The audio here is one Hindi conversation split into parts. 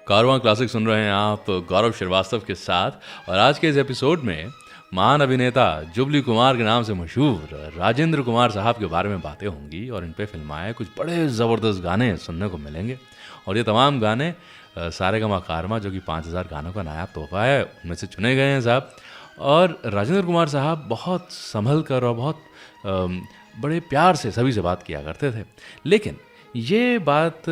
कारवां क्लासिक सुन रहे हैं आप गौरव श्रीवास्तव के साथ। और आज के इस एपिसोड में महान अभिनेता जुबली कुमार के नाम से मशहूर राजेंद्र कुमार साहब के बारे में बातें होंगी और इन पे फिल्माए कुछ बड़े ज़बरदस्त गाने सुनने को मिलेंगे। और ये तमाम गाने सारेगामा कारवां जो कि 5000 गानों का नायाब तोहफा है उनमें से चुने गए हैं साहब। और राजेंद्र कुमार साहब बहुत संभल कर और बहुत बड़े प्यार से सभी से बात किया करते थे। लेकिन ये बात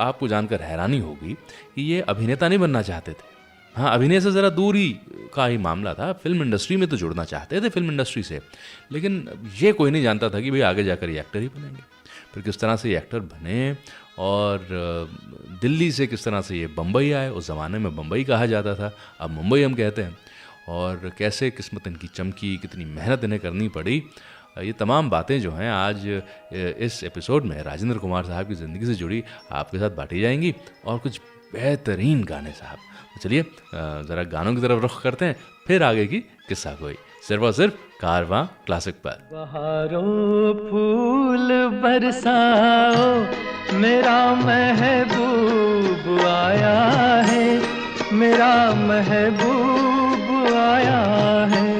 आपको जानकर हैरानी होगी कि ये अभिनेता नहीं बनना चाहते थे। हाँ, अभिनय से ज़रा दूरी का ही मामला था। फिल्म इंडस्ट्री में तो जुड़ना चाहते थे फिल्म इंडस्ट्री से, लेकिन ये कोई नहीं जानता था कि भाई आगे जाकर ये एक्टर ही बनेंगे। फिर किस तरह से ये एक्टर बने और दिल्ली से किस तरह से ये बम्बई आए। उस ज़माने में बम्बई कहा जाता था, अब मुंबई हम कहते हैं। और कैसे किस्मत इनकी चमकी, कितनी मेहनत इन्हें करनी पड़ी, ये तमाम बातें जो हैं आज इस एपिसोड में राजेंद्र कुमार साहब की ज़िंदगी से जुड़ी आपके साथ बांटी जाएंगी। और कुछ बेहतरीन गाने साहब। तो चलिए ज़रा गानों की तरफ रुख करते हैं, फिर आगे की किस्सा कोई सिर्फ और सिर्फ कारवां क्लासिक पर। बहारों फूल बरसाओ, मेरा महबूब आया है, मेरा महबूब आया है।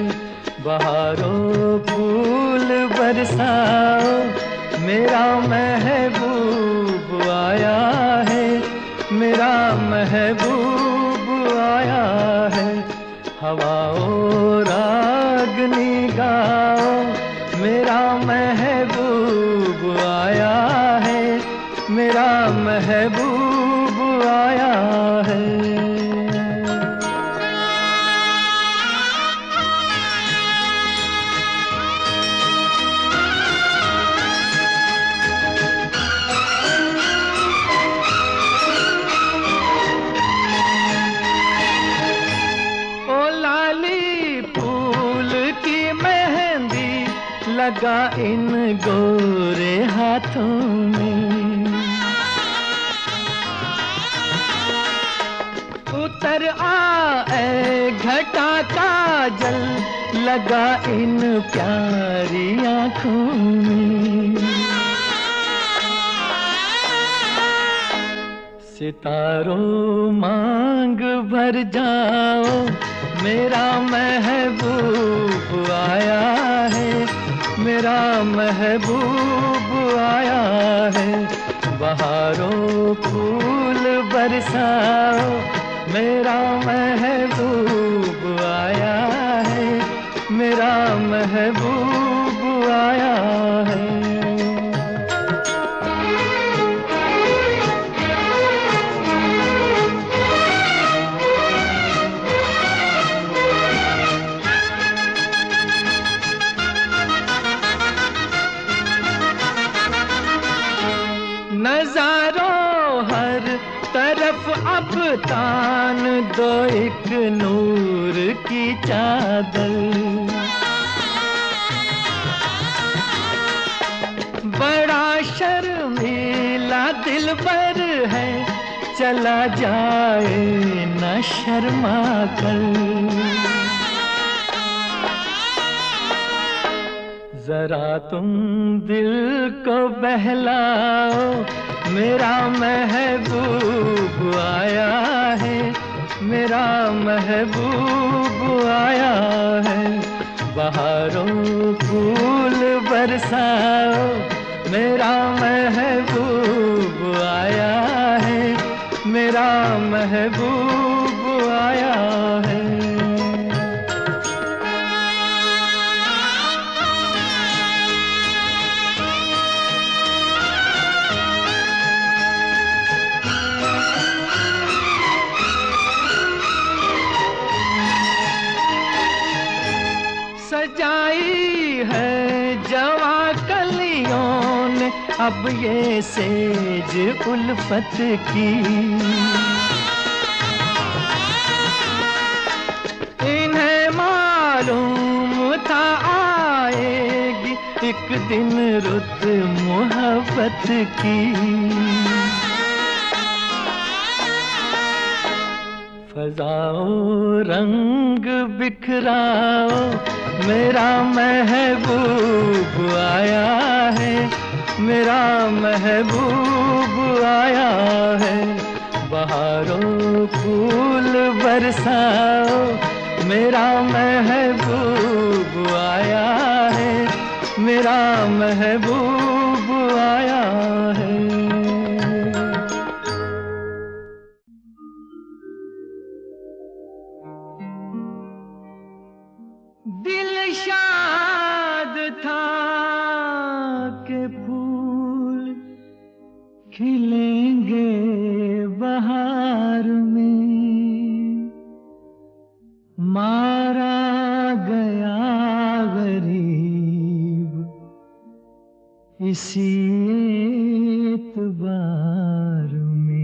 बहारों फूल बरसाओ, मेरा महबूब आया है, मेरा महबूब आया है। हवाओं रागनी गाओ, मेरा महबूब आया है, मेरा महबूब आया है। लगा इन गोरे हाथों में, उतर आए घटा का जल, लगा इन प्यारी आँखों में। सितारों मांग भर जाओ, मेरा महबूब आया है, मेरा महबूब आया है। बहारों फूल बरसाओ, मेरा महबूब आया है, मेरा महबूब आया है। नजारों हर तरफ अब तान दो एक नूर की चादर, बड़ा शर्मीला दिलबर है, चला जाए न शर्मा कर। जरा तुम दिल को बहलाओ, मेरा महबूब आया है, मेरा महबूब आया है। बहारों फूल बरसाओ, मेरा महबूब आया है, मेरा महबूब आया है। सजाई है जवा कलियों ने अब ये सेज उल्फत की, इन्हें मालूम था आएगी एक दिन रुत मोहब्बत की। फजाओ रंग बिखराओ, मेरा महबूब आया है, मेरा महबूब आया है। बहारों फूल बरसाओ, मेरा महबूब आया है, मेरा महबूब आया है। दिल शाद था के फूल खिलेंगे बहार में, मारा गया गरीब इसी एतबार में।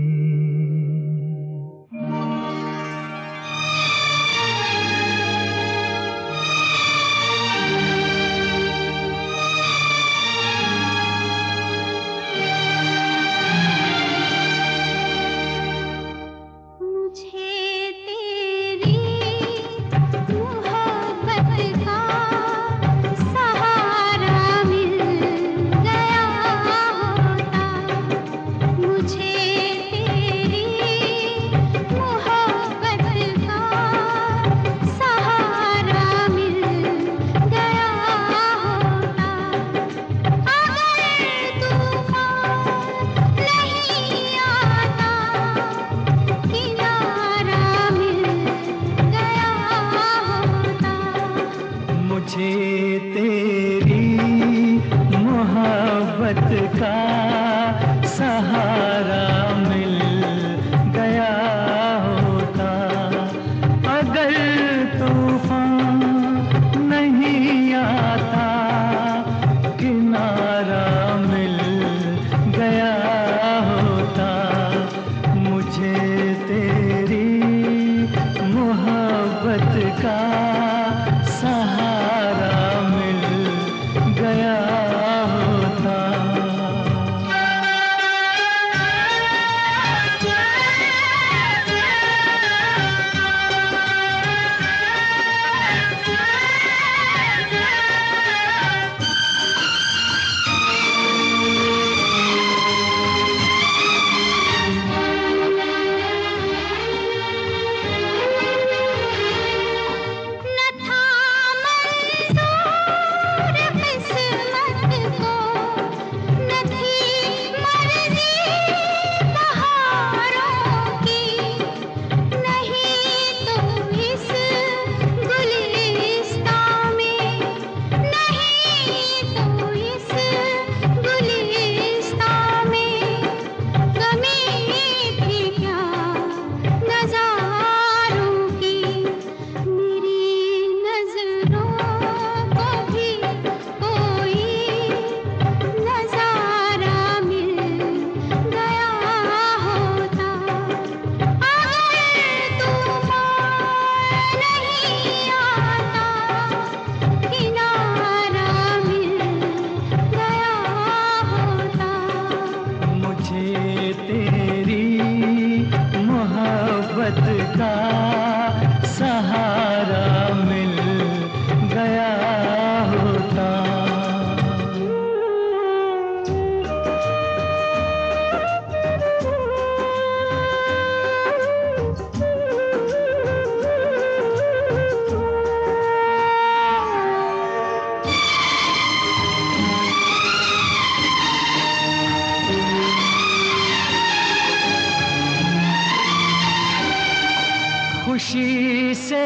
खुशी से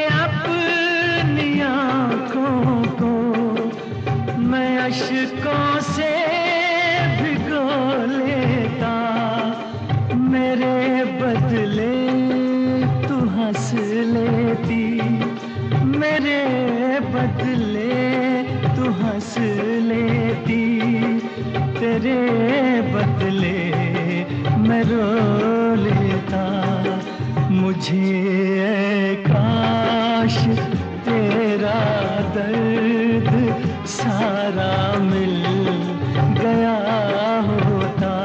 अपनी आँखों को मैं अश्कों से भिगो लेता, मेरे बदले तू हंस लेती, मेरे बदले तू हंस लेती, तेरे बदले मैं रो लेता। मुझे काश तेरा दर्द सारा मिल गया होता,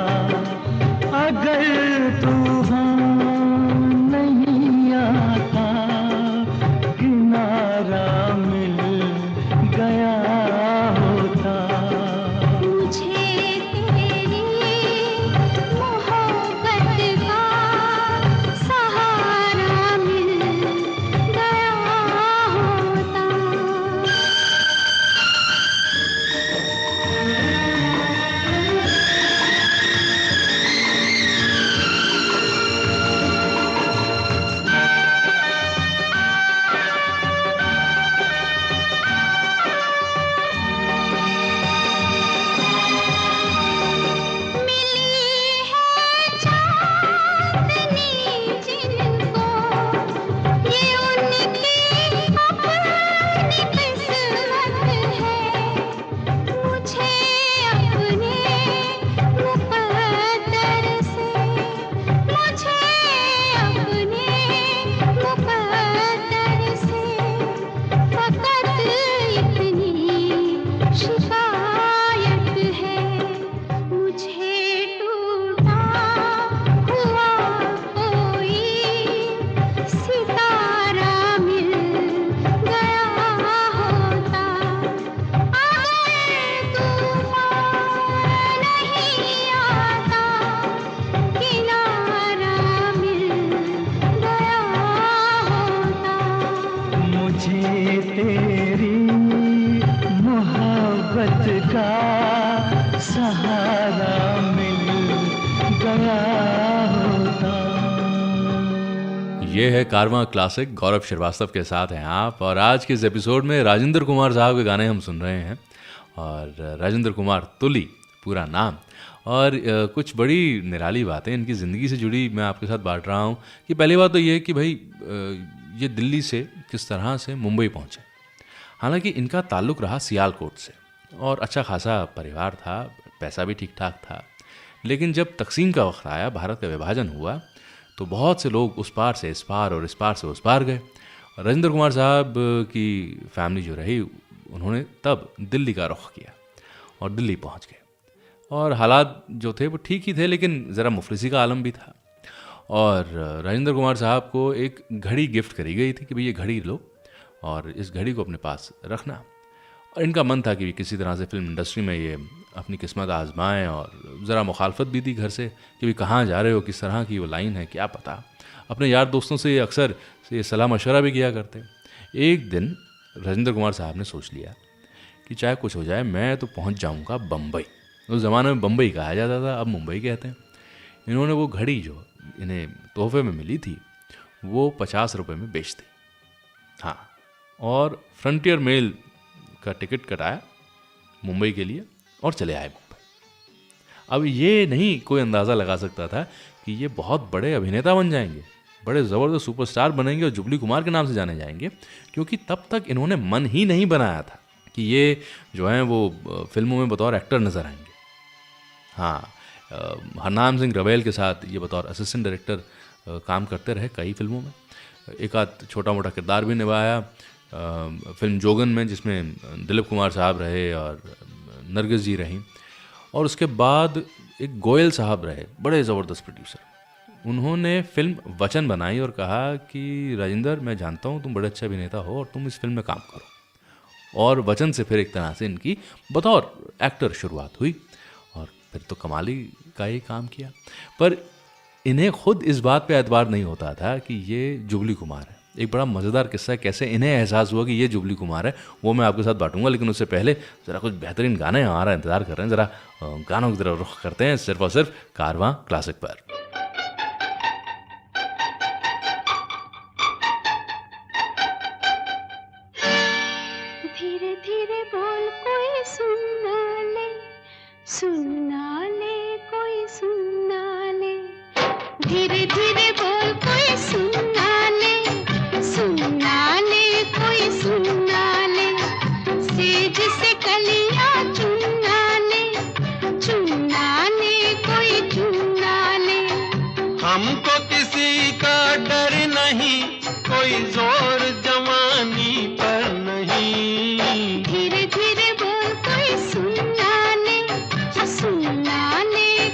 अगर तूफान नहीं आता, किनारा मिल गया होता। मुझे तेरी मोहब्बत का का सहारा मिल गया होता। ये है कारवां क्लासिक, गौरव श्रीवास्तव के साथ हैं आप। और आज के इस एपिसोड में राजेंद्र कुमार साहब के गाने हम सुन रहे हैं। और राजेंद्र कुमार तुली पूरा नाम। और कुछ बड़ी निराली बातें इनकी ज़िंदगी से जुड़ी मैं आपके साथ बांट रहा हूँ। कि पहली बात तो ये है कि भाई ये दिल्ली से किस तरह से मुंबई पहुँचे। हालांकि इनका ताल्लुक़ रहा सियालकोट से और अच्छा खासा परिवार था, पैसा भी ठीक ठाक था। लेकिन जब तकसीम का वक्त आया, भारत का विभाजन हुआ, तो बहुत से लोग उस पार से इस पार और इस पार से उस पार गए। राजेंद्र कुमार साहब की फैमिली जो रही, उन्होंने तब दिल्ली का रुख किया और दिल्ली पहुंच गए। और हालात जो थे वो ठीक ही थे, लेकिन ज़रा मुफलिसी का आलम भी था। और राजेंद्र कुमार साहब को एक घड़ी गिफ्ट करी गई थी कि भाई ये घड़ी लो और इस घड़ी को अपने पास रखना। और इनका मन था कि किसी तरह से फिल्म इंडस्ट्री में ये अपनी किस्मत आजमाएं। और ज़रा मुखालफत भी थी घर से कि भाई कहाँ जा रहे हो, किस तरह की वो लाइन है, क्या पता। अपने यार दोस्तों से अक्सर ये सलाह मशवरा भी किया करते। एक दिन राजेंद्र कुमार साहब ने सोच लिया कि चाहे कुछ हो जाए मैं तो पहुंच जाऊंगा बम्बई। उस ज़माने में बम्बई कहा जाता था, अब मुंबई कहते हैं। इन्होंने वो घड़ी जो इन्हें तोहफे में मिली थी वो 50 रुपये में बेच दी। हाँ, और फ्रंटियर मेल का टिकट कटाया मुंबई के लिए और चले आए मुंबई। अब ये नहीं कोई अंदाज़ा लगा सकता था कि ये बहुत बड़े अभिनेता बन जाएंगे, बड़े ज़बरदस्त सुपरस्टार बनेंगे और जुबली कुमार के नाम से जाने जाएंगे। क्योंकि तब तक इन्होंने मन ही नहीं बनाया था कि ये जो हैं वो फिल्मों में बतौर एक्टर नज़र आएंगे। हाँ, हरनाम सिंह रवेल के साथ ये बतौर असिस्टेंट डायरेक्टर काम करते रहे कई फिल्मों में। एक आध छोटा मोटा किरदार भी निभाया फिल्म जोगन में, जिसमें दिलीप कुमार साहब रहे और नरगिस जी रहीं। और उसके बाद एक गोयल साहब रहे, बड़े ज़बरदस्त प्रोड्यूसर। उन्होंने फिल्म वचन बनाई और कहा कि राजेंद्र, मैं जानता हूँ तुम बड़े अच्छे अभिनेता हो और तुम इस फिल्म में काम करो। और वचन से फिर एक तरह से इनकी बतौर एक्टर शुरुआत हुई और फिर तो कमाली का ही काम किया। पर इन्हें खुद इस बात पे एतबार नहीं होता था कि ये जुबली कुमार है। एक बड़ा मज़ेदार किस्सा है कैसे इन्हें एहसास हुआ कि ये जुबली कुमार है, वो मैं आपके साथ बांटूंगा। लेकिन उससे पहले ज़रा कुछ बेहतरीन गाने हमारा इंतज़ार कर रहे हैं। ज़रा गानों की तरफ रुख करते हैं, सिर्फ और सिर्फ कारवां क्लासिक पर। धीरे धीरे बोल कोई सुनना ले कोई सुनना ले। धीरे धीरे बोल कोई सुनना ले कोई सुनना ले। सेज से कलियां चुनना ले कोई चुनना ले। हमको किसी का डर नहीं, कोई जोर जवानी पर नहीं। धीरे धीरे बोल कोई सुनना ले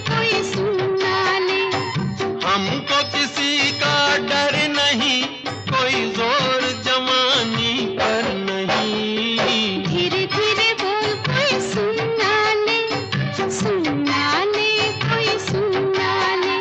कोई सुनना ले। हमको किसी का डर नहीं, कोई जोर जवानी पर नहीं। धीरे धीरे बोल कोई सुनना ले कोई सुनना ले।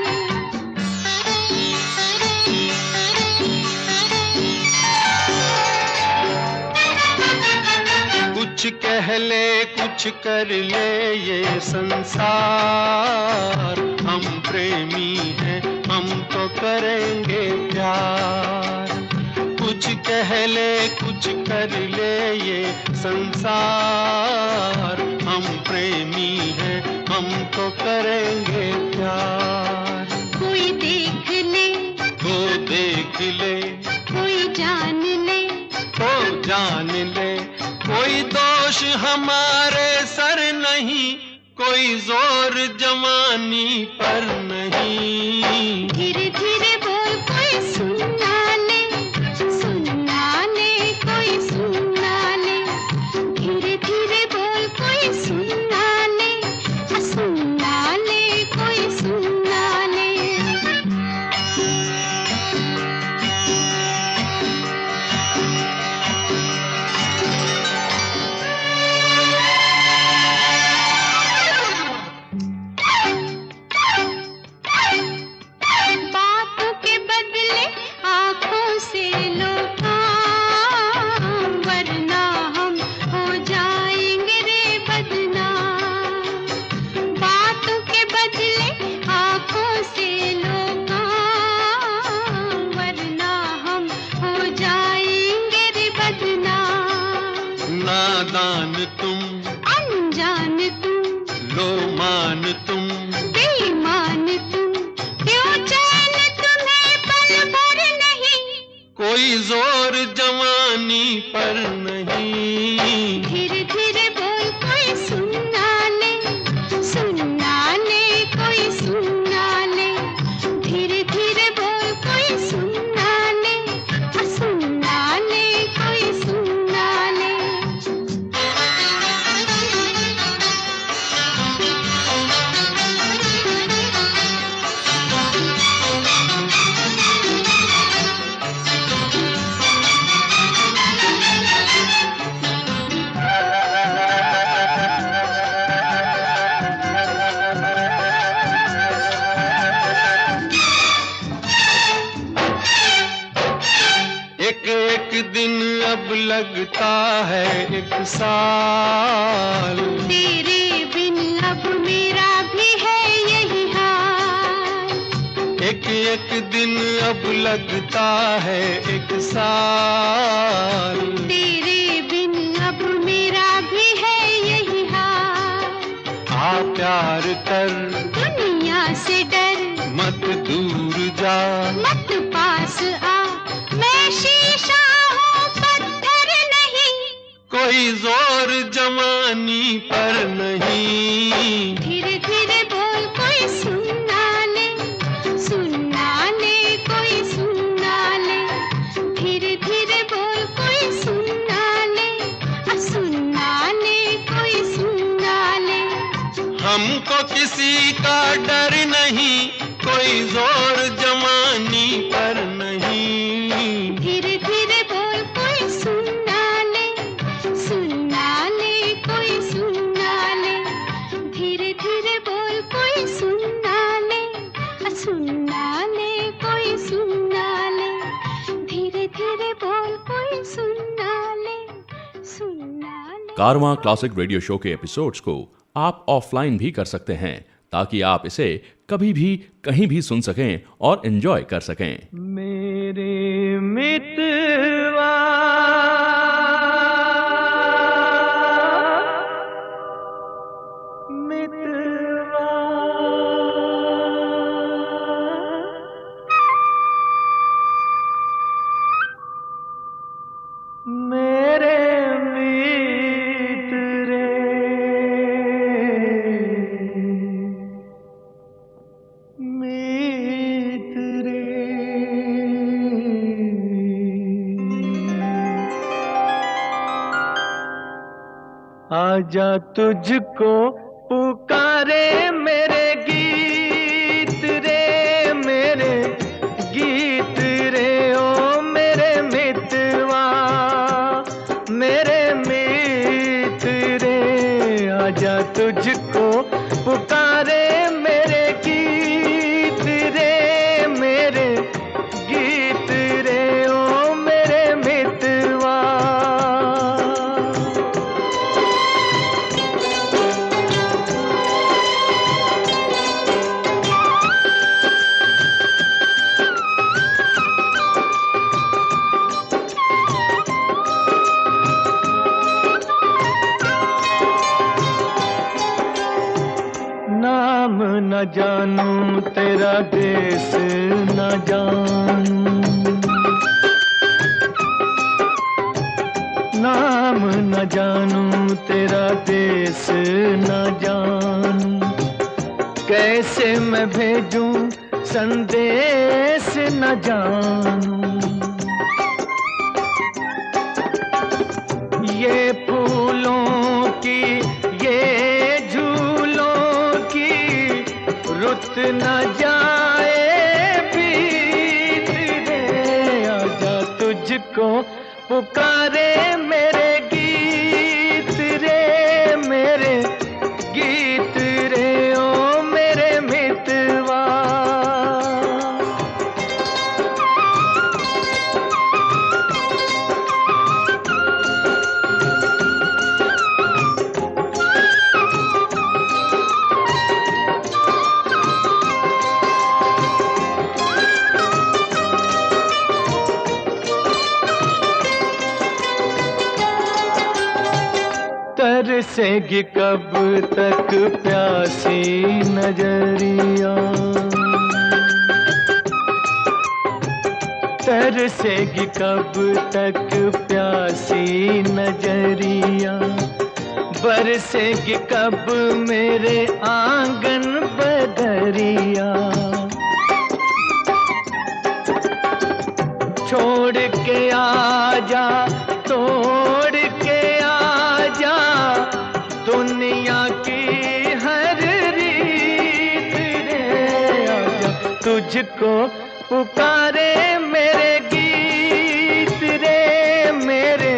कुछ कह ले कुछ कर ले ये संसार, हम प्रेमी हैं हम तो करेंगे प्यार। कुछ कह ले कुछ कर ले ये संसार, हम प्रेमी हैं हम तो करेंगे प्यार। कोई देख ले कोई जान ले। कोई दोष हमारे सर नहीं, कोई जोर जवानी पर नहीं। धीरे धीरे बोल कोई सुनना ले कोई सुनना ले। धीरे धीरे बोल कोई सुनना ले कोई सुनना ले। नादान तुम, अनजान तुम, लो मान तुम, बेईमान तुम, क्यों चैन तुम्हें पल भर नहीं, कोई जोर जवानी पर नहीं। धीरे धीरे बोल कोई सुनना ले, सुनना ले कोई सुनना ले, धीरे धीरे बोल कोई सुनना ले, सुनना ले कोई सुनना ले। एक एक दिन अब लगता है एक साल, तेरे बिन अब मेरा भी है यही हाल, एक एक दिन अब लगता है एक साल, तेरे बिन अब मेरा भी है यही हाल। आ प्यार कर दुनिया से डर, मत दूर जा, मत पास आ, मैं शीशा हूँ पत्थर नहीं, कोई जोर जवानी पर नहीं। धीरे धीरे बोल कोई सुनना ले, सुनना ले कोई सुनना ले, धीरे धीरे बोल कोई सुनना ले, सुनना ले कोई सुनना ले। हमको किसी का डर नहीं, कोई जोर जवानी पर नहीं। धीरे धीरे बोल कोई सुनना ले, सुनना ले कोई सुनना ले, धीरे धीरे बोल कोई सुनना ले, सुनना ले कोई सुनना ले, धीरे धीरे बोल कोई सुनना ले, सुनना ले। कारवां क्लासिक रेडियो शो के एपिसोड्स को आप ऑफलाइन भी कर सकते हैं ताकि आप इसे कभी भी कहीं भी सुन सकें और एंजॉय कर सकें। मेरे मितवा मितवा मेरे मित्र आजा तुझको पुकारे मेरे गीत रे, मेरे गीत रे, ओ मेरे मितवा, मेरे मित रे। आजा तुझको पुकारे मेरे गीत रे, मेरे गीत रे, ओ मेरे मितवा। नाम न जानूं तेरा देश न जानूं, नाम न जानूं तेरा देश न जानूं, कैसे मैं भेजूं संदेश न जानूं। ये फूलों की ये झूलों की रुत न जाए बीत रे। आजा तुझको पुकारे मेरे गीत रे, मेरे गीत रे, ओ मेरे मितवा। बरसेगी कब तक प्यासी नजरिया, तरसेगी कब तक प्यासी नजरिया, बरसेगी कब मेरे आंगन बदरिया। छोड़ के आजा, तोड़ के आजा, दुनिया की हर रीत रे आजा, तुझको पुकारे मेरे गीत रे, मेरे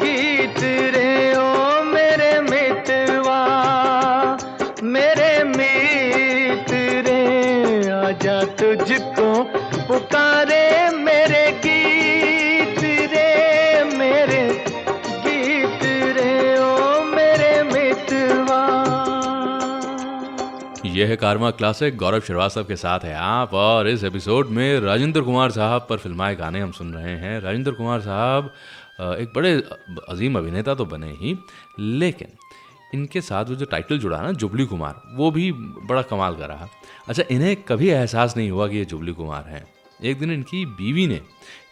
गीत रे, ओ मेरे मितवा, मेरे मित रे, आजा तुझको पुकारे मेरे गीत रे, मेरे गीत रे, ओ मेरे मितवा। यह है कारवां क्लासिक, गौरव श्रीवास्तव के साथ है आप, और इस एपिसोड में राजेंद्र कुमार साहब पर फिल्माए गाने हम सुन रहे हैं। राजेंद्र कुमार साहब एक बड़े अजीम अभिनेता तो बने ही, लेकिन इनके साथ वो जो टाइटल जुड़ा ना जुबली कुमार, वो भी बड़ा कमाल का रहा। अच्छा, इन्हें कभी एहसास नहीं हुआ कि ये जुबली कुमार हैं। एक दिन इनकी बीवी ने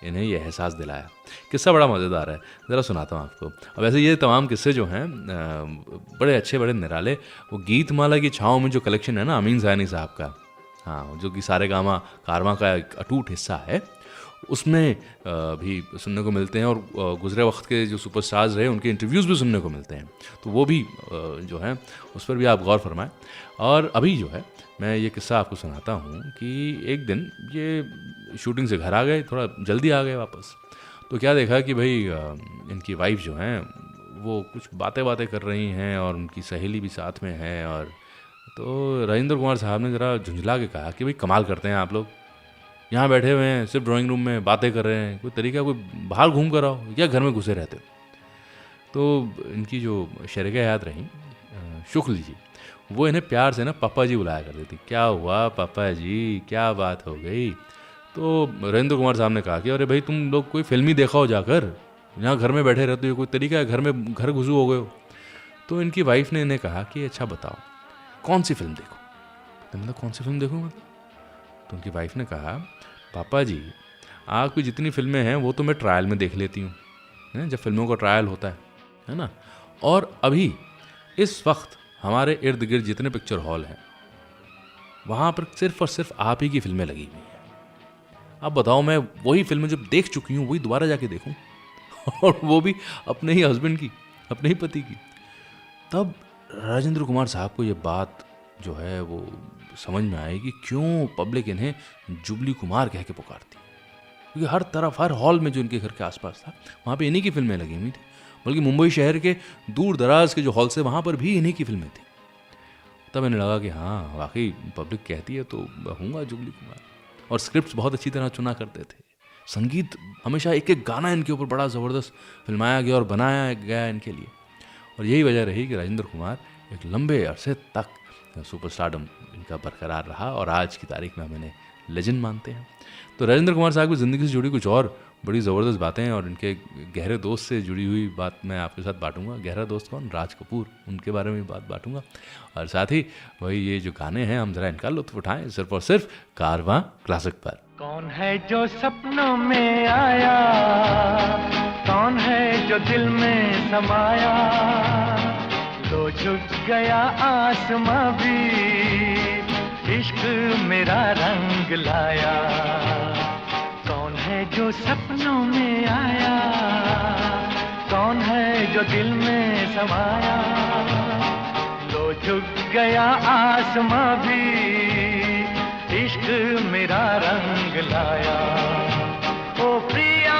इन्हें यह एहसास दिलाया। किस्सा बड़ा मज़ेदार है, ज़रा सुनाता हूँ आपको। अब ऐसे ये तमाम किस्से जो हैं बड़े अच्छे, बड़े निराले। वो गीतमाला की छाँव में जो कलेक्शन है ना अमीन ज़ानी साहब का, हाँ, जो कि सारेगामा कारवां का एक अटूट हिस्सा है, उसमें भी सुनने को मिलते हैं, और गुज़रे वक्त के जो सुपरस्टार्स रहे उनके इंटरव्यूज़ भी सुनने को मिलते हैं। तो वो भी जो है उस पर भी आप गौर फरमाएं। और अभी जो है मैं ये किस्सा आपको सुनाता हूँ कि एक दिन ये शूटिंग से घर आ गए, थोड़ा जल्दी आ गए वापस। तो क्या देखा कि भाई इनकी वाइफ जो हैं वो कुछ बातें कर रही हैं, और उनकी सहेली भी साथ में है। और तो राजेंद्र कुमार साहब ने ज़रा झुंझला के कहा कि भाई कमाल करते हैं आप लोग, यहाँ बैठे हुए हैं सिर्फ ड्राइंग रूम में बातें कर रहे हैं, कोई तरीका, कोई बाहर घूम कर आओ, या घर में घुसे रहते हो। तो इनकी जो शरीका याद रही शुक्ल जी, वो इन्हें प्यार से ना पापा जी बुलाया करती थी। क्या हुआ पापा जी, क्या बात हो गई? तो राजेंद्र कुमार साहब ने कहा कि अरे भाई तुम लोग कोई फिल्म ही देखा हो जाकर, यहाँ घर में बैठे रहते हो, कोई तरीका है, घर घुसू हो गए हो। तो इनकी वाइफ ने इन्हें कहा कि अच्छा बताओ कौन सी फिल्म देखो। तो मतलब कौन सी फिल्म देखूँ मतलब? तो उनकी वाइफ ने कहा पापा जी आपकी जितनी फिल्में हैं वो तो मैं ट्रायल में देख लेती हूँ, जब फिल्मों का ट्रायल होता है ना। और अभी इस वक्त हमारे इर्द गिर्द जितने पिक्चर हॉल हैं वहाँ पर सिर्फ और सिर्फ आप ही की फिल्में लगी हुई हैं। अब बताओ मैं वही फिल्में जब देख चुकी हूँ वही दोबारा जाके देखूँ, और वो भी अपने ही हस्बैंड की, अपने ही पति की। तब राजेंद्र कुमार साहब को ये बात जो है वो समझ में आई कि क्यों पब्लिक इन्हें जुबली कुमार कह के पुकारती, क्योंकि हर तरफ, हर हॉल में जो इनके घर के आसपास था वहाँ पे इन्हीं की फिल्में लगी हुई थी। बल्कि मुंबई शहर के दूर दराज के जो हॉल से वहाँ पर भी इन्हीं की फिल्में थी। तब इन्हें लगा कि हाँ वाकई पब्लिक कहती है तो हूँगा जुबली कुमार। और स्क्रिप्ट्स बहुत अच्छी तरह चुना करते थे, संगीत हमेशा एक एक गाना इनके ऊपर बड़ा ज़बरदस्त फिल्माया गया और बनाया गया इनके लिए। और यही वजह रही कि राजेंद्र कुमार एक लंबे अरसे तक सुपरस्टारडम इनका बरकरार रहा, और आज की तारीख में हम इन्हें लेजेंड मानते हैं। तो राजेंद्र कुमार साहब की ज़िंदगी से जुड़ी कुछ और बड़ी ज़बरदस्त बातें हैं, और इनके गहरे दोस्त से जुड़ी हुई बात मैं आपके साथ बांटूंगा। गहरा दोस्त कौन? राज कपूर, उनके बारे में बात बांटूंगा। और साथ ही वही ये जो गाने हैं हम ज़रा इनका लुत्फ़ उठाएं, सिर्फ और सिर्फ कारवां क्लासिक पर। कौन है जो सपनों में आया, कौन है जो दिल में समाया, तो झुक गया आसमां भी, इश्क मेरा रंग लाया। कौन है जो सपनों में आया, कौन है जो दिल में समाया, तो झुक गया आसमां भी, इश्क मेरा रंग लाया। ओ प्रिया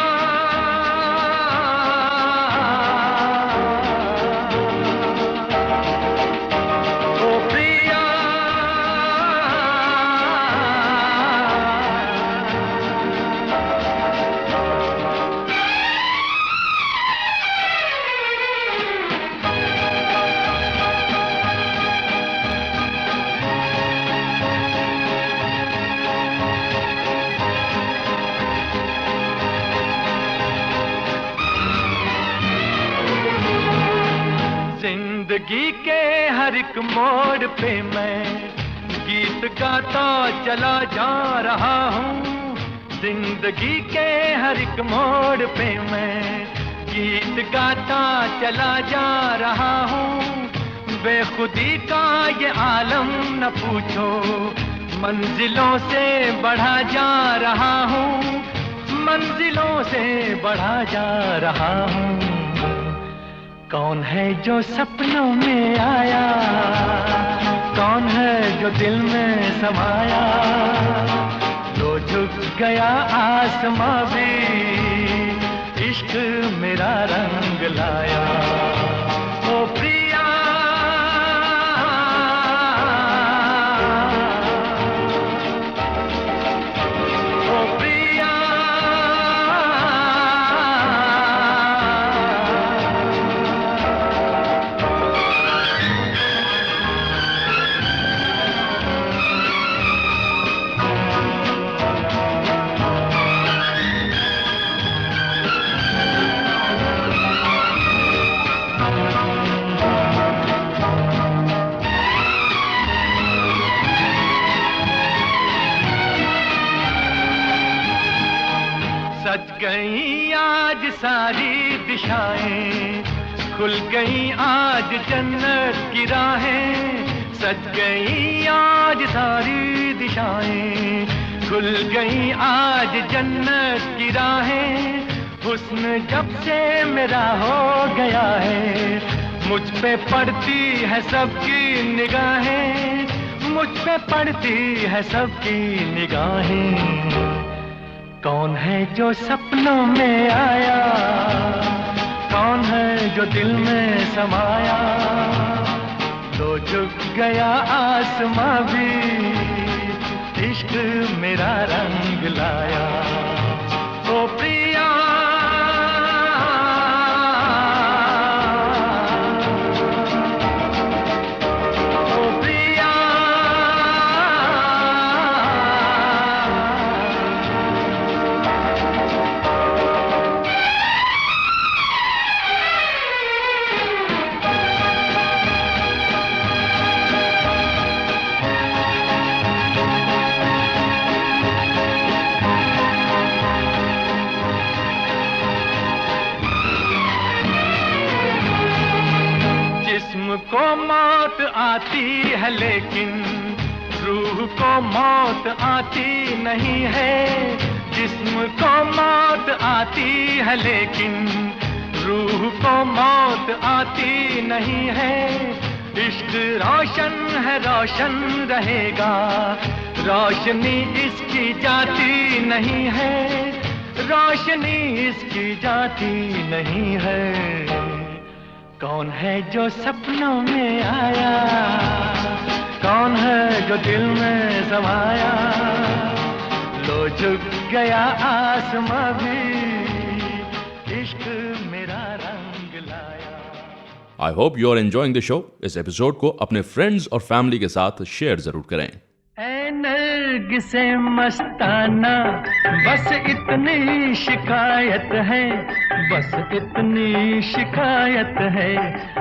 जिंदगी के हर एक मोड़ पे मैं गीत गाता चला जा रहा हूँ। जिंदगी के हर एक मोड़ पे मैं गीत गाता चला जा रहा हूँ। बेखुदी का ये आलम न पूछो, मंजिलों से बढ़ा जा रहा हूँ, मंजिलों से बढ़ा जा रहा हूँ। कौन है जो सपनों में आया, कौन है जो दिल में समाया, लो झुक गया आसमां भी, इश्क मेरा रंग लाया। ओ प्रिया ओ प्रिया सज गई आज सारी दिशाएं, खुल गई आज जन्नत की राहें। सज गई आज सारी दिशाएं, खुल गई आज जन्नत की राहें। हुस्न जब से मेरा हो गया है, मुझ पे पड़ती है सबकी निगाहें, मुझ पे पड़ती है सबकी निगाहें। कौन है जो सपनों में आया, कौन है जो दिल में समाया, तो झुक गया आसमां भी, इश्क मेरा रंग लाया। ओ प्रिया को मौत आती है लेकिन रूह को मौत आती नहीं है। जिस्म को मौत आती है लेकिन रूह को मौत आती नहीं है। इश्क रोशन है रोशन रहेगा, रोशनी इसकी जाती नहीं है, रोशनी इसकी जाती नहीं है। कौन है जो सपनों में आया, कौन है जो दिल में समाया, लो झुक गया आसमां भी, इश्क मेरा रंग लाया। I hope you are enjoying the show. इस एपिसोड को अपने फ्रेंड्स और फैमिली के साथ शेयर जरूर करें। ऐ नरगिसे मस्ताना, बस इतनी शिकायत है, बस इतनी शिकायत है,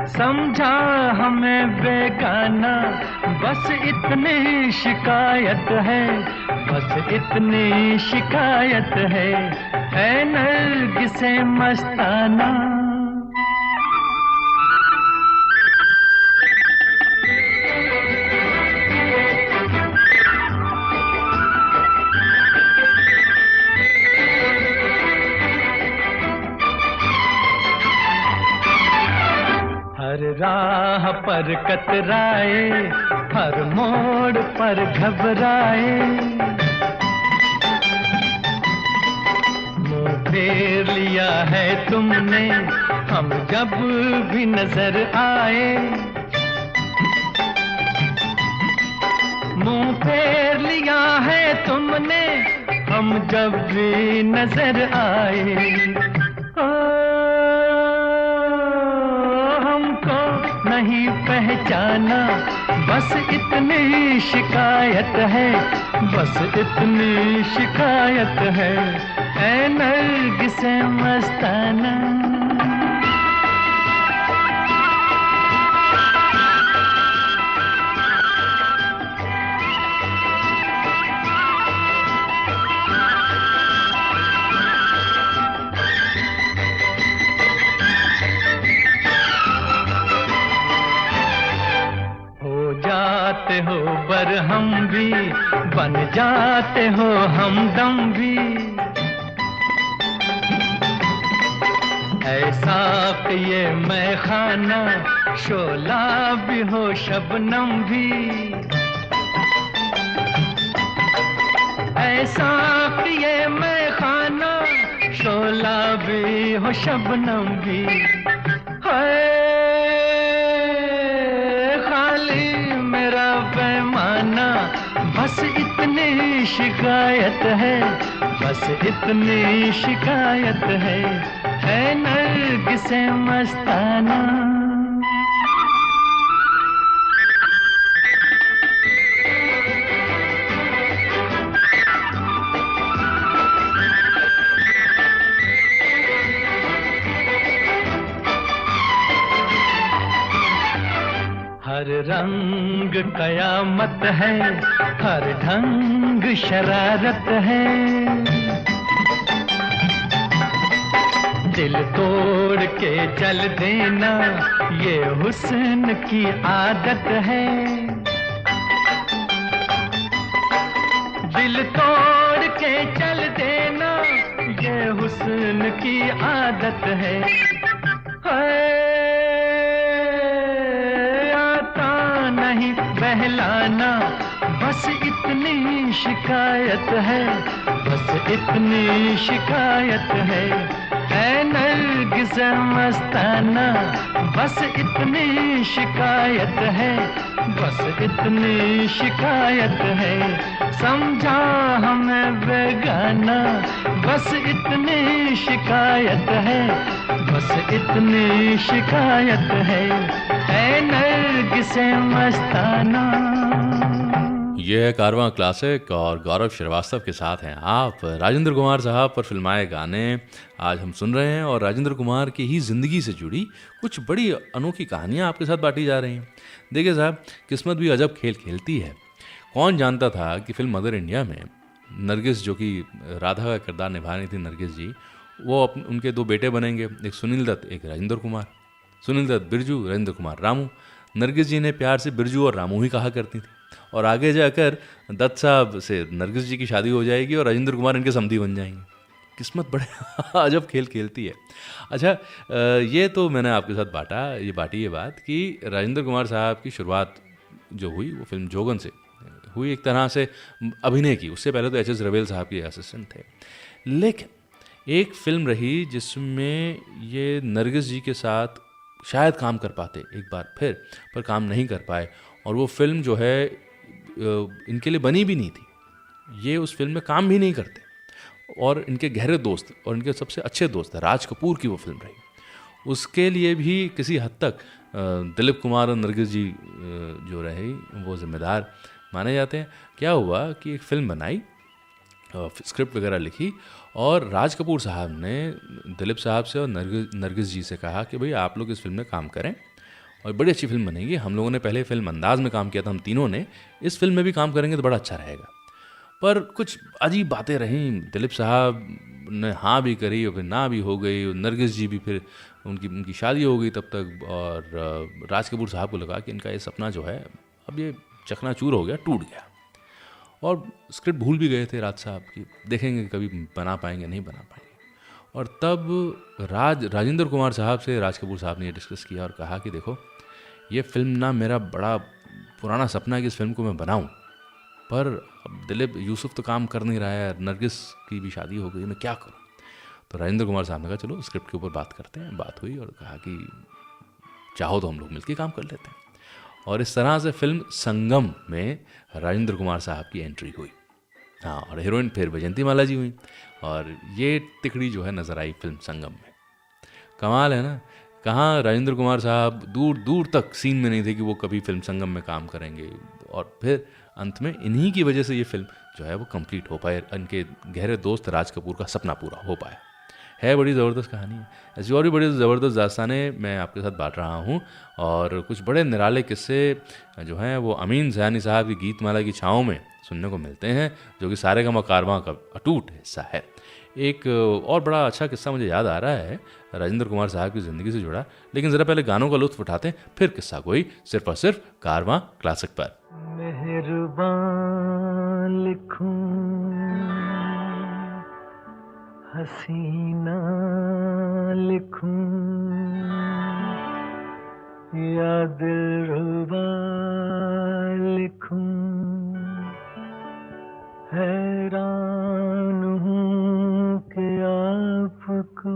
समझा हमें बेगाना, बस इतनी शिकायत है, बस इतनी शिकायत है। ऐ नरगिसे मस्ताना। हर राह पर कतराए, हर मोड़ पर घबराए, मुंह फेर लिया है तुमने हम जब भी नजर आए, मुंह फेर लिया है तुमने हम जब भी नजर आए। नहीं पहचाना, बस इतनी शिकायत है, बस इतनी शिकायत है। ऐ नरगिसे मस्ताना। बन जाते हो हमदम भी। ऐसा कि ये मैं खाना शोला भी हो शबनम भी। ऐसा कि ये मैं खाना शोला भी हो शबनम भी। है खाली मेरा पैमाना, बस इतनी शिकायत है, बस इतनी शिकायत है नरगिसे मस्ताना। हर रंग कयामत है, हर ढंग शरारत है। दिल तोड़ के चल देना ये हुस्न की आदत है। दिल तोड़ के चल देना ये हुस्न की आदत है। नहीं बहलाना, बस इतनी शिकायत है, बस इतनी शिकायत है नरगिसे मस्ताना। बस इतनी शिकायत है, बस इतनी शिकायत है, समझा हमें बेगाना। बस इतनी शिकायत है, बस इतनी शिकायत है नरगिसे मस्ताना। यह है कारवां क्लासिक और गौरव श्रीवास्तव के साथ हैं आप। राजेंद्र कुमार साहब पर फिल्माए गाने आज हम सुन रहे हैं और राजेंद्र कुमार की ही ज़िंदगी से जुड़ी कुछ बड़ी अनोखी कहानियाँ आपके साथ बांटी जा रही हैं। देखिए साहब, किस्मत भी अजब खेल खेलती है। कौन जानता था कि फिल्म मदर इंडिया में नरगिस, जो कि राधा का किरदार निभा रही थी नरगिस जी, वो उनके दो बेटे बनेंगे, एक सुनील दत्त, एक राजेंद्र कुमार। सुनील दत्त बिरजू, राजेंद्र कुमार रामू। नरगिस जी ने प्यार से बिरजू और रामू ही कहा करती थी और आगे जाकर दत्त साहब से नरगिस जी की शादी हो जाएगी और राजेंद्र कुमार इनके समधी बन जाएंगे। किस्मत बड़े अजब खेल खेलती है। अच्छा, ये तो मैंने आपके साथ बाटी ये बात कि राजेंद्र कुमार साहब की शुरुआत जो हुई वो फिल्म जोगन से हुई, एक तरह से अभिनय की। उससे पहले तो एच एस रवेल साहब के असिस्टेंट थे। लेकिन एक फिल्म रही जिसमें ये नरगिस जी के साथ शायद काम कर पाते एक बार फिर, पर काम नहीं कर पाए और वो फिल्म जो है इनके लिए बनी भी नहीं थी। ये उस फिल्म में काम भी नहीं करते और इनके गहरे दोस्त और इनके सबसे अच्छे दोस्त राज कपूर की वो फिल्म रही। उसके लिए भी किसी हद तक दिलीप कुमार और नरगिस जी जो रहे वो जिम्मेदार माने जाते हैं। क्या हुआ कि एक फिल्म बनाई, स्क्रिप्ट वगैरह लिखी और राज कपूर साहब ने दिलीप साहब से और नरगिस जी से कहा कि भाई आप लोग इस फिल्म में काम करें और बड़ी अच्छी फिल्म बनेगी। हम लोगों ने पहले फिल्म अंदाज में काम किया था, हम तीनों ने, इस फिल्म में भी काम करेंगे तो बड़ा अच्छा रहेगा। पर कुछ अजीब बातें रहीं। दिलीप साहब ने हाँ भी करी और फिर ना भी हो गई। नरगिस जी भी फिर उनकी शादी हो गई तब तक, और राज कपूर साहब को लगा कि इनका ये सपना जो है अब ये चकनाचूर हो गया, टूट गया। और स्क्रिप्ट भूल भी गए थे राज साहब की, देखेंगे कभी बना पाएंगे नहीं बना पाएंगे। और तब राजेंद्र कुमार साहब से राज कपूर साहब ने ये डिस्कस किया और कहा कि देखो, ये फिल्म ना मेरा बड़ा पुराना सपना है कि इस फिल्म को मैं बनाऊं, पर अब दिलीप यूसुफ तो काम कर नहीं रहा है, नरगिस की भी शादी हो गई, मैं क्या करूं। तो राजेंद्र कुमार साहब ने कहा चलो स्क्रिप्ट के ऊपर बात करते हैं। बात हुई और कहा कि चाहो तो हम लोग मिलकर काम कर लेते हैं। और इस तरह से फिल्म संगम में राजेंद्र कुमार साहब की एंट्री हुई। हाँ, और हीरोइन फिर वैजयंती माला जी हुई और ये तिकड़ी जो है नज़र आई फिल्म संगम में। कमाल है ना, कहाँ राजेंद्र कुमार साहब दूर दूर तक सीन में नहीं थे कि वो कभी फिल्म संगम में काम करेंगे, और फिर अंत में इन्हीं की वजह से ये फिल्म जो है वो कंप्लीट हो पाए, इनके गहरे दोस्त राज कपूर का सपना पूरा हो पाया। है बड़ी ज़बरदस्त कहानी है। ऐसी और भी बड़ी ज़बरदस्त दास्तानें मैं आपके साथ बांट रहा हूँ और कुछ बड़े निराले किस्से जो हैं वो अमीन ज़यानी साहब की गीतमाला की छाँव में सुनने को मिलते हैं, जो कि सारेगामा कारवां का अटूट हिस्सा है। एक और बड़ा अच्छा किस्सा मुझे याद आ रहा है राजेंद्र कुमार साहब की ज़िंदगी से जुड़ा, लेकिन ज़रा पहले गानों का लुत्फ़ उठाते हैं, फिर किस्सा कोई सिर्फ और सिर्फ कारवां क्लासिक पर। मेहरबान लिखूं, हसीना लिखूं या दिलरुबा लिखूं, हैरान हूँ कि आपको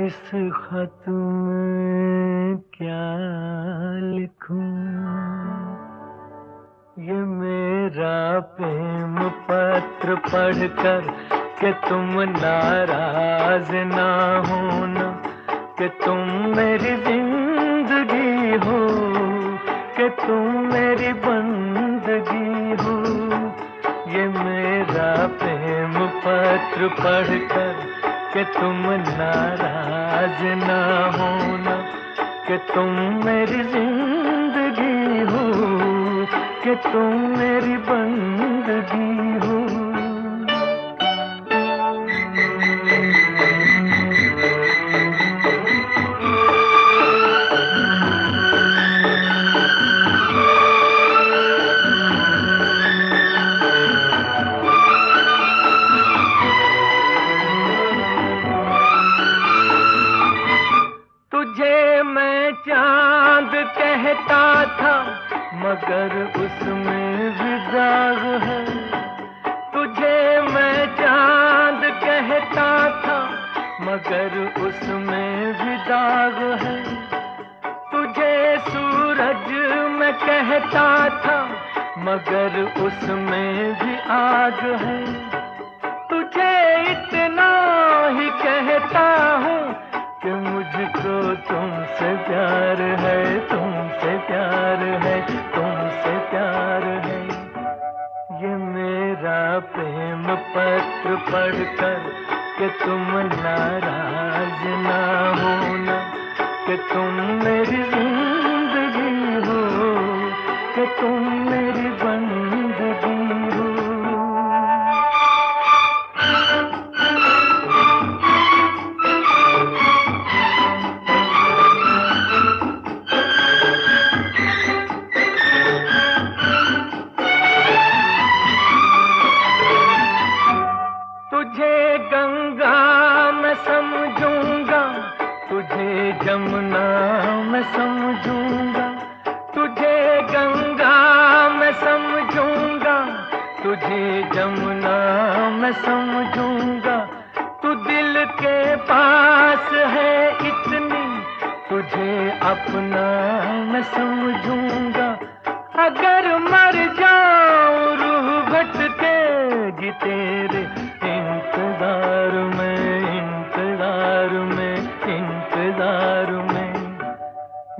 इस खत में क्या लिखूं। ये मेरा प्रेम पत्र पढ़कर कि तुम नाराज ना होना, कि तुम मेरी जिंदगी हो, कि तुम मेरी बंदगी हो। ये मेरा प्रेम पत्र पढ़कर कि तुम नाराज ना होना, कि तुम मेरी जिंदगी हो, कि तुम मेरी बंदगी हो। तुझे मैं चांद कहता था मगर उसमें भी दाग है। तुझे मैं चांद कहता था मगर उसमें भी दाग है। तुझे सूरज मैं कहता था मगर उसमें भी आग है। तुझे इतना ही कहता हूँ कि मुझको तुमसे प्यार है, तुमसे प्यार है, तुमसे प्यार है। ये मेरा प्रेम पत्र पढ़कर कि तुम नाराज ना होना, कि तुम मेरी जिंदगी हो, कि तुम मेरी बंदगी हो। तुझे गंगा मैं समझूंगा, तुझे जमुना मैं समझूंगा। तुझे गंगा मैं समझूंगा, तुझे जमुना मैं समझूंगा। तू दिल के पास है इतनी, तुझे अपना मैं समझूंगा। अगर मर जाऊं रूह भटकेगी तेरे इंतजार में, इंतजार में, इंतजार में।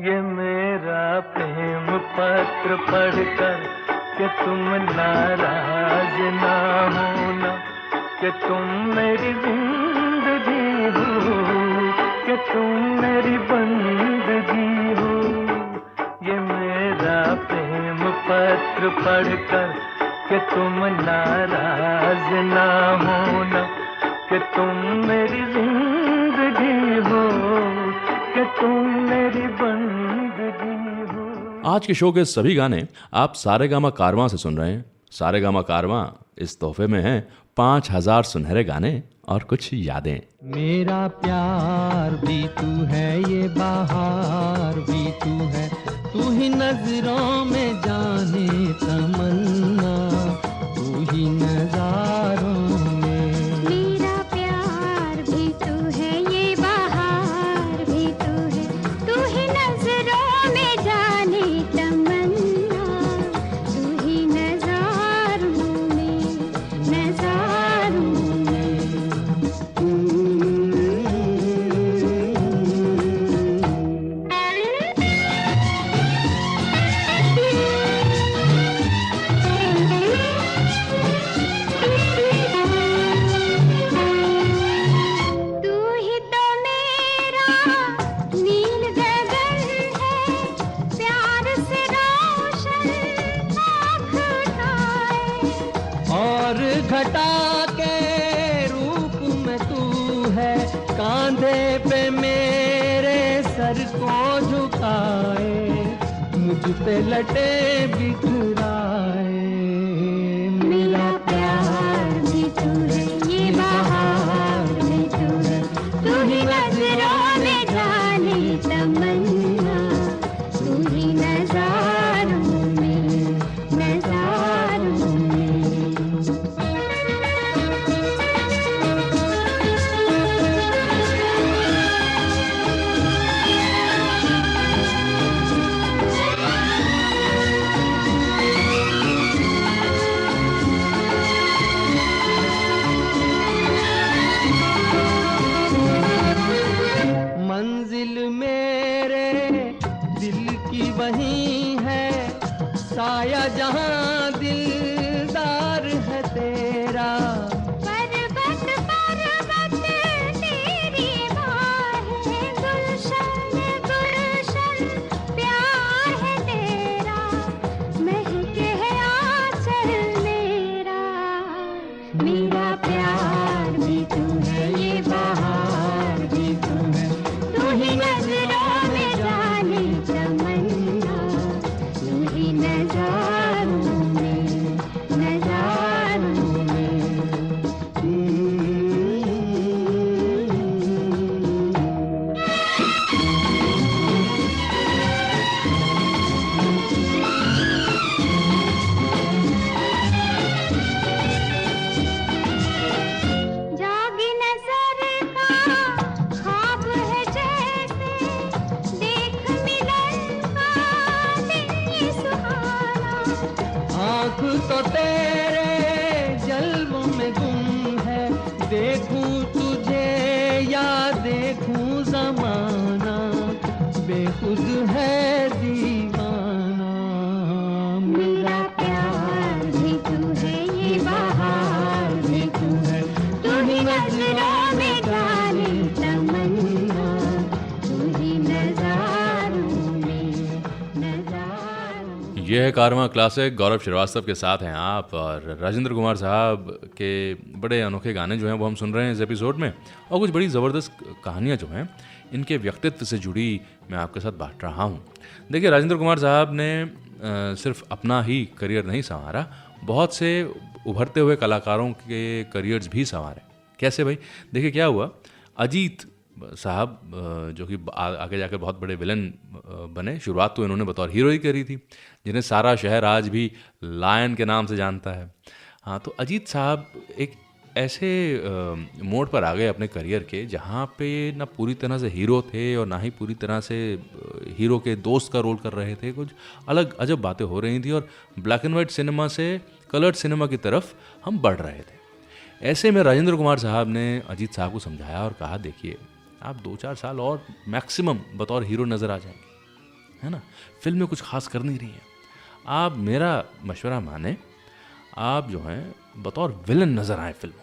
ये मेरा प्रेम पत्र पढ़कर कि तुम नाराज ना होना, कि तुम मेरी जिंदगी हो, कि तुम मेरी बंदगी हो। ये मेरा प्रेम पत्र पढ़कर कि तुम नाराज ना होना, कि तुम मेरी जिंदगी हो, कि तुम मेरी बंदगी हो। आज के शो के सभी गाने आप सारेगामा कारवां से सुन रहे हैं। सारेगामा कारवां इस तोहफे में है 5000 सुनहरे गाने और कुछ यादें। मेरा प्यार भी तू है, ये बहार भी तू है, तू ही नजरों में जाने तमन्ना, तू ही नजारों में। मेरा प्यार भी तू है, ये बहार भी तू है, तू ही नजरों में जाने तमन्ना, तू ही नजारों में, नजारों में। घटा के रूप में तू है, कांधे पे मेरे सर को झुकाए, मुझ पे लटे बिखराए। देखूं तुझे या देखूं जमाना, बेखुद है दीवाना। मेरा प्यार भी तू है, ये बहार भी तू है, तू ही नजरों में डाले तमन्ना, तू ही नजारों में नजारों। ये है कारवां क्लासिक, गौरव श्रीवास्तव के साथ हैं आप, और राजेंद्र कुमार साहब के बड़े अनोखे गाने जो हैं वो हम सुन रहे हैं इस एपिसोड में, और कुछ बड़ी ज़बरदस्त कहानियाँ जो हैं इनके व्यक्तित्व से जुड़ी मैं आपके साथ बांट रहा हूँ। देखिए, राजेंद्र कुमार साहब ने सिर्फ अपना ही करियर नहीं संवारा, बहुत से उभरते हुए कलाकारों के करियर्स भी संवारे। कैसे भाई? देखिए क्या हुआ, अजीत साहब जो कि आगे जाकर बहुत बड़े विलन बने, शुरुआत तो इन्होंने बतौर हीरो ही करी थी, जिन्हें सारा शहर आज भी लायन के नाम से जानता है। हाँ, तो अजीत साहब एक ऐसे मोड़ पर आ गए अपने करियर के जहाँ पे ना पूरी तरह से हीरो थे और ना ही पूरी तरह से हीरो के दोस्त का रोल कर रहे थे। कुछ अलग अजब बातें हो रही थी और ब्लैक एंड वाइट सिनेमा से कलर्ड सिनेमा की तरफ हम बढ़ रहे थे। ऐसे में राजेंद्र कुमार साहब ने अजीत साहब को समझाया और कहा, देखिए आप 2-4 साल और मैक्सिमम बतौर हीरो नज़र आ जाएंगे, है ना, फिल्म में कुछ खास कर नहीं रही है, आप मेरा मशवरा माने, आप जो हैं बतौर विलन नज़र आए फिल्मों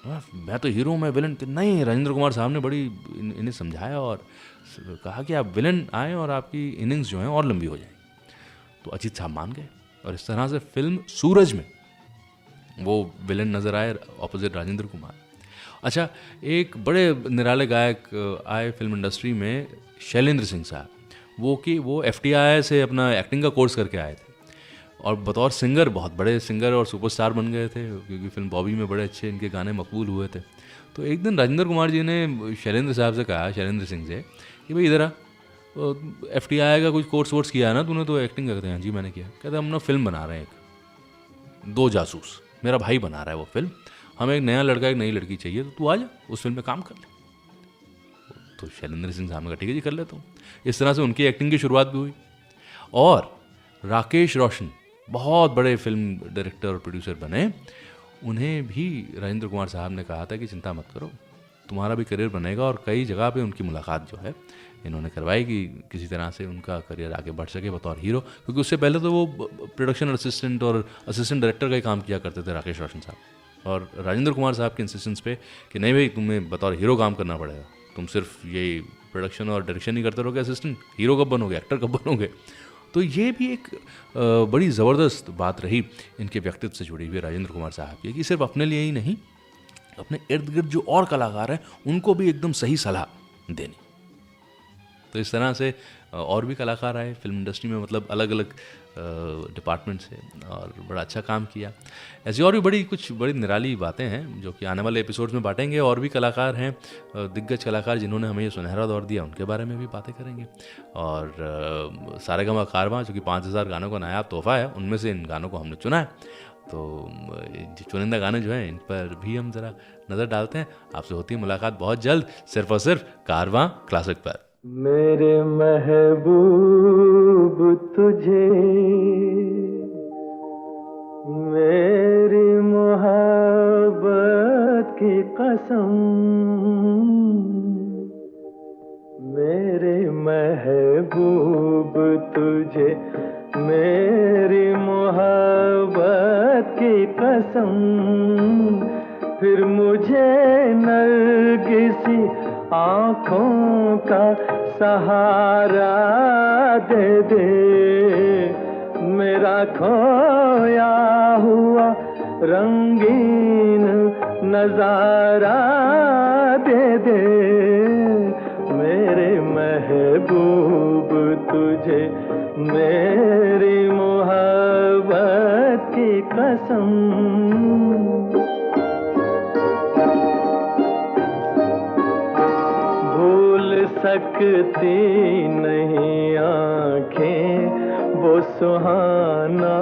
में। मैं तो हीरो, मैं विलन नहीं। राजेंद्र कुमार साहब ने बड़ी इन्हें समझाया और कहा कि आप विलन आए और आपकी इनिंग्स जो हैं और लंबी हो जाएंगी। तो अजीत साहब मान गए और इस तरह से फिल्म सूरज में वो विलन नज़र आए ऑपोजिट राजेंद्र कुमार। अच्छा, एक बड़े निराले गायक आए फिल्म इंडस्ट्री में, शैलेंद्र सिंह साहब, वो FTI से अपना एक्टिंग का कोर्स करके आए थे और बतौर सिंगर बहुत बड़े सिंगर और सुपरस्टार बन गए थे, क्योंकि फिल्म बॉबी में बड़े अच्छे इनके गाने मकबूल हुए थे। तो एक दिन राजेंद्र कुमार जी ने शैलेंद्र साहब से कहा, शैलेंद्र सिंह से, कि भाई इधर आ, FTI का कुछ कोर्स वोर्स किया है ना तूने, तो एक्टिंग करते हैं। जी मैंने किया। कहते हम ना फिल्म बना रहे हैं, एक 2 जासूस, मेरा भाई बना रहा है वो फिल्म, हमें एक नया लड़का एक नई लड़की चाहिए, तो तू आ जा उस फिल्म में काम कर ले। तो शैलेंद्र सिंह साहब ने कहा ठीक है जी, कर लेता हूँ। इस तरह से उनकी एक्टिंग की शुरुआत भी हुई। और राकेश रोशन बहुत बड़े फिल्म डायरेक्टर और प्रोड्यूसर बने, उन्हें भी राजेंद्र कुमार साहब ने कहा था कि चिंता मत करो, तुम्हारा भी करियर बनेगा। और कई जगह पे उनकी मुलाकात जो है इन्होंने करवाई कि किसी तरह से उनका करियर आगे बढ़ सके बतौर हीरो, क्योंकि उससे पहले तो वो प्रोडक्शन असिस्टेंट और असिस्टेंट डायरेक्टर का ही काम किया करते थे राकेश रोशन साहब। और राजेंद्र कुमार साहब के इंसिस्टेंस पे कि नहीं भाई, तुम्हें बतौर हीरो काम करना पड़ेगा, तुम सिर्फ ये प्रोडक्शन और डायरेक्शन ही करते रहोगे, असिस्टेंट हीरो कब बनोगे, एक्टर कब बनोगे। तो ये भी एक बड़ी ज़बरदस्त बात रही इनके व्यक्तित्व से जुड़ी हुई राजेंद्र कुमार साहब की, कि सिर्फ अपने लिए ही नहीं, अपने इर्द गिर्द जो और कलाकार हैं उनको भी एकदम सही सलाह देनी। तो इस तरह से और भी कलाकार आए फिल्म इंडस्ट्री में, मतलब अलग अलग डिपार्टमेंट से, और बड़ा अच्छा काम किया। ऐसी और भी कुछ बड़ी निराली बातें हैं जो कि आने वाले एपिसोड्स में बांटेंगे। और भी कलाकार हैं, दिग्गज कलाकार जिन्होंने हमें ये सुनहरा दौर दिया, उनके बारे में भी बातें करेंगे। और सारेगामा कारवां जो कि 5000 गानों का नायाब तोहफा है, उनमें से इन गानों को हमने चुना है। तो चुनिंदा गाने जो हैं इन पर भी हम ज़रा नज़र डालते हैं। आपसे होती है मुलाकात बहुत जल्द, सिर्फ और सिर्फ कारवां क्लासिक पर। मेरे महबूब तुझे मेरी मोहब्बत की कसम, मेरे महबूब तुझे मेरी मोहब्बत की कसम, फिर मुझे नरगिसी आँखों का सहारा दे दे, मेरा खोया हुआ रंगीन नजारा दे दे, मेरे महबूब तुझे मेरी मोहब्बत की कसम। सकती नहीं आँखें वो सुहाना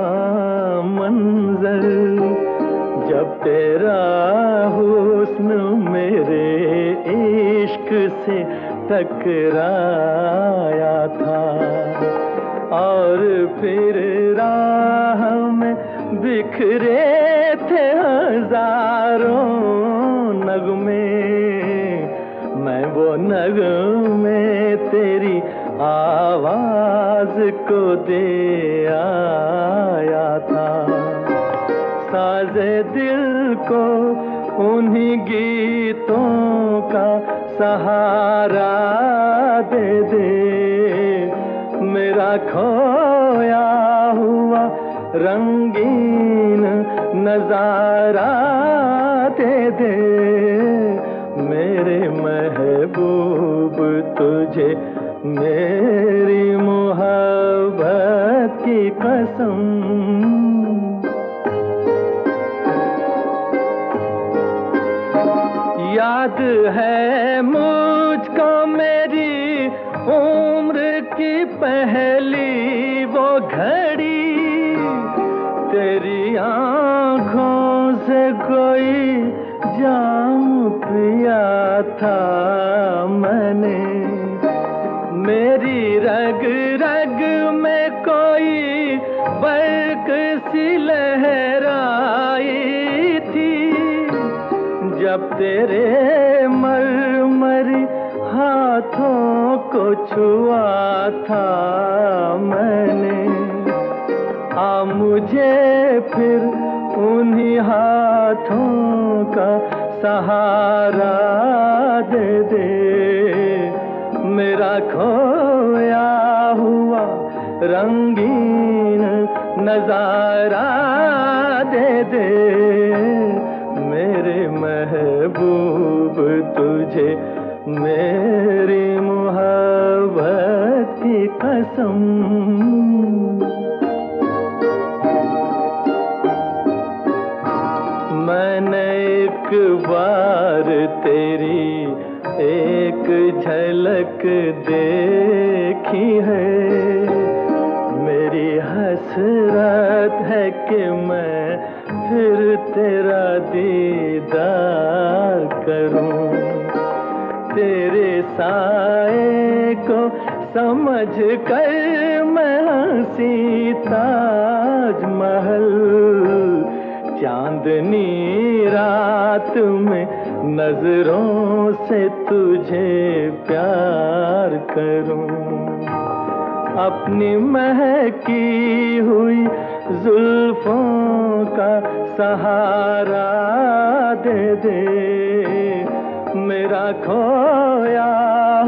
मंजर, जब तेरा हुस्न मेरे इश्क से टकराया था, और फिर राह में बिखरे थे हजारों नगमे, मैं वो नगमे तेरी आवाज को दे आया था। साज़े दिल को उन्हीं गीतों का सहारा दे दे, मेरा खोया हुआ रंगीन नजारा दे दे। मेरे महबूब तुझे मेरी मोहब्बत की कसम। याद है मुझको मेरी उम्र की पहली वो घड़ी, तेरी आँखों से कोई जाम पिया था मैंने। मेरी रग रग में कोई बर्क सी लहराई थी, जब तेरे मरमरी हाथों को छुआ था मैंने। आ मुझे फिर उन्हीं हाथों का सहारा दे दे, मेरा खोया हुआ रंगीन नजारा दे दे। मेरे महबूब तुझे मेरी मोहब्बत की कसम। मैंने एक बार तेरी एक झलक देखी है, मेरी हसरत है कि मैं फिर तेरा दीदार करूं। तेरे साए को समझ कर मैं हंसी ताजमहल, चांदनी रात में नजरों से तुझे प्यार करूं। अपनी महकी हुई जुल्फों का सहारा दे दे, मेरा खोया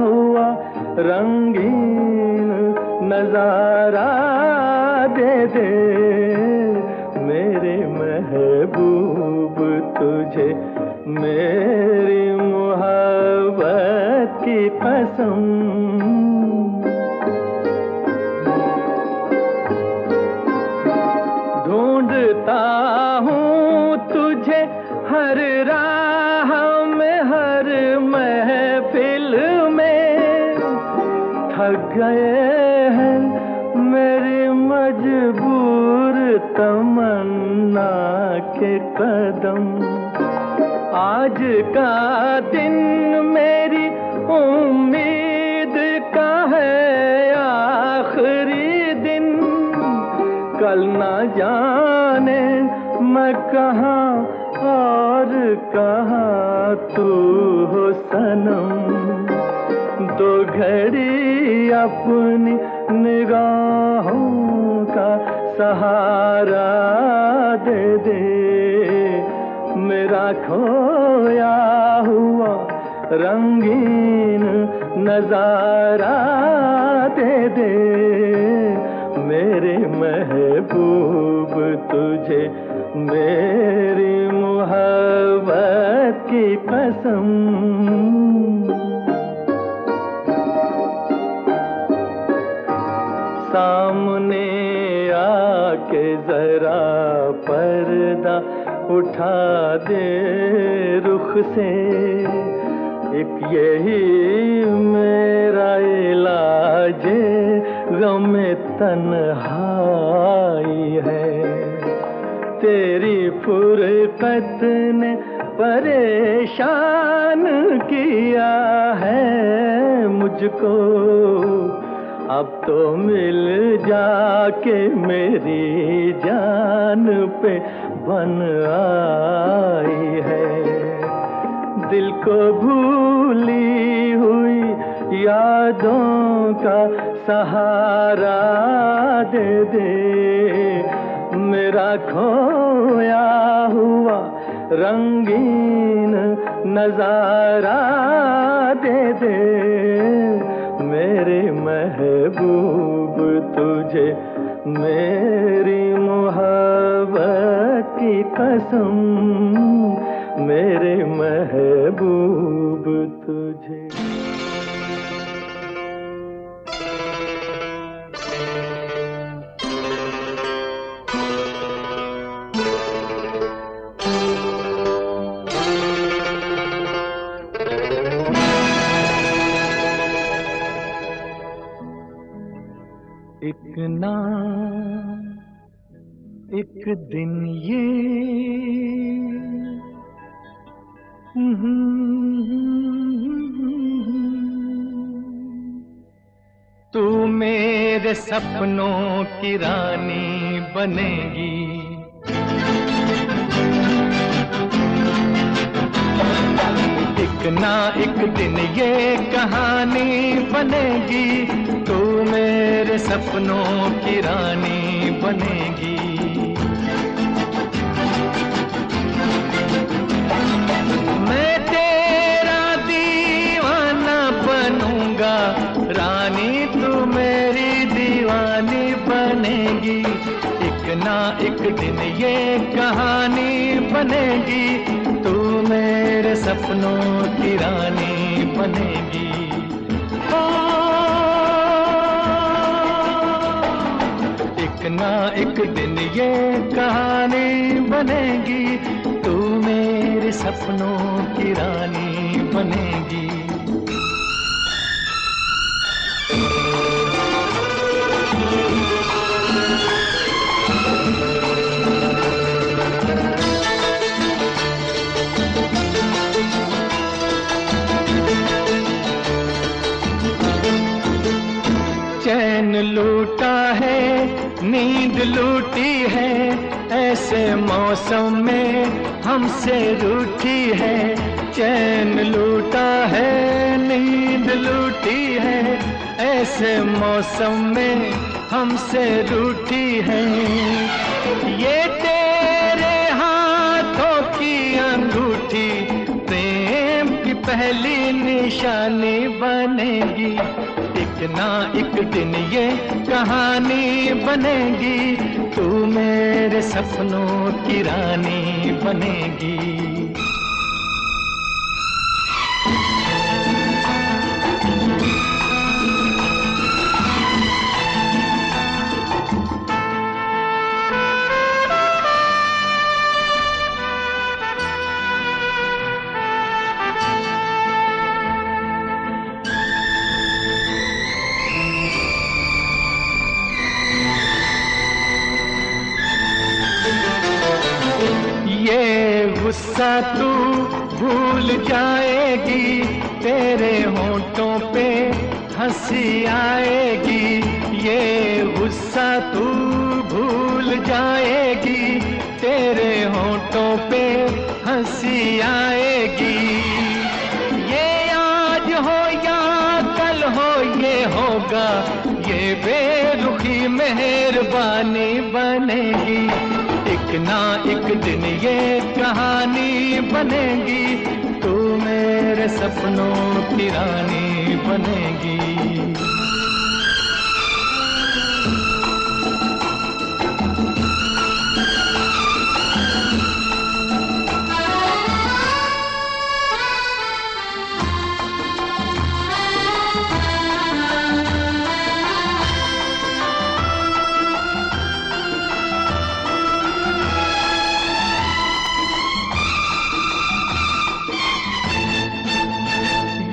हुआ रंगीन नजारा दे दे। मेरे महबूब तुझे मेरी मोहब्बत की कसम। ढूंढता हूँ तुझे हर राह में, हर महफिल में। थक गए हैं मेरी मजबूर तमन्ना के कदम। आज का दिन मेरी उम्मीद का है आखिरी दिन, कल ना जाने मैं कहाँ और कहाँ तू हो सनम। दो घड़ी अपनी निगाहों का सहारा दे दे, मेरा खोया हुआ रंगीन नजारा दे दे। मेरे महबूब तुझे मेरी मोहब्बत की कसम। सामने आके जरा पर्दा उठा दे रुख से, एक यही मेरा इलाज गम तन्हाई है। तेरी फुरकत ने परेशान किया है मुझको, अब तो मिल जाके मेरी जान पे बन आई है। दिल को भूली हुई यादों का सहारा दे दे, मेरा खोया हुआ रंगीन नजारा दे दे, मेरे महबूब तुझे मेरी मोहब्बत की कसम, मेरे महबूब तुझे। एक दिन ये तू मेरे सपनों की रानी बनेगी, एक ना एक दिन ये कहानी बनेगी, तू मेरे सपनों की रानी बनेगी। मैं तेरा दीवाना बनूंगा, रानी तू मेरी दीवानी बनेगी, एक ना एक दिन ये कहानी बनेगी, तू मेरे सपनों की रानी बनेगी। एक ना एक दिन ये कहानी बनेगी, तू मेरे सपनों की रानी बनेगी। चैन लूटा है, नींद लूटी है, ऐसे मौसम में हमसे रूठी है। चैन लूटा है, नींद लूटी है, ऐसे मौसम में हमसे रूठी है। ये तेरे हाथों की अंगूठी प्रेम की पहली निशानी बनेगी, एक ना एक दिन ये कहानी बनेगी, तू मेरे सपनों की रानी बनेगी। गुस्सा तू भूल जाएगी, तेरे होंठों पे हंसी आएगी। ये गुस्सा तू भूल जाएगी, तेरे होंठों पे हंसी आएगी। ये आज हो या कल हो ये होगा, ये बेरुखी मेहरबानी बनेगी, एक ना एक दिन ये कहानी बनेगी, तू मेरे सपनों की रानी बनेगी।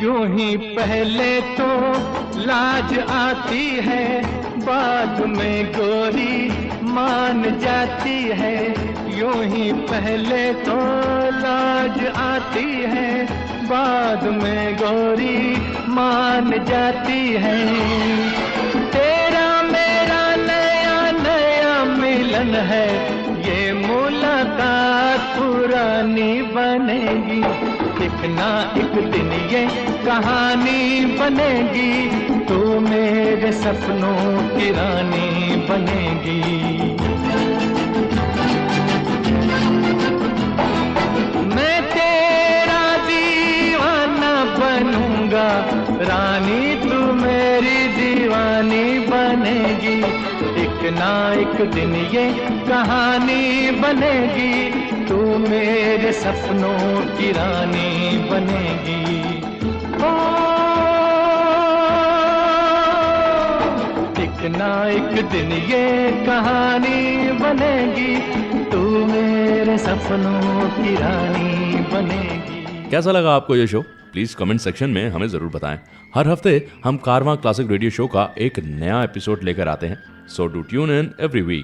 यूं ही पहले तो लाज आती है, बाद में गोरी मान जाती है। यूं ही पहले तो लाज आती है, बाद में गोरी मान जाती है। तेरा मेरा नया नया मिलन है, ये मुलाकात पुरानी बनेगी, एक ना एक दिन ये कहानी बनेगी, तू मेरे सपनों की रानी बनेगी। मैं तेरा दीवाना बनूंगा, रानी तू मेरी दीवानी बनेगी। एक ना एक दिन ये कहानी बनेगी, तू मेरे सपनों की रानी बनेगी। ओ, एक ना एक दिन ये कहानी बनेगी, तू मेरे सपनों की रानी बनेगी। कैसा लगा आपको ये शो? प्लीज कमेंट सेक्शन में हमें जरूर बताएं। हर हफ्ते हम कारवां क्लासिक रेडियो शो का एक नया एपिसोड लेकर आते हैं, so do tune in every week.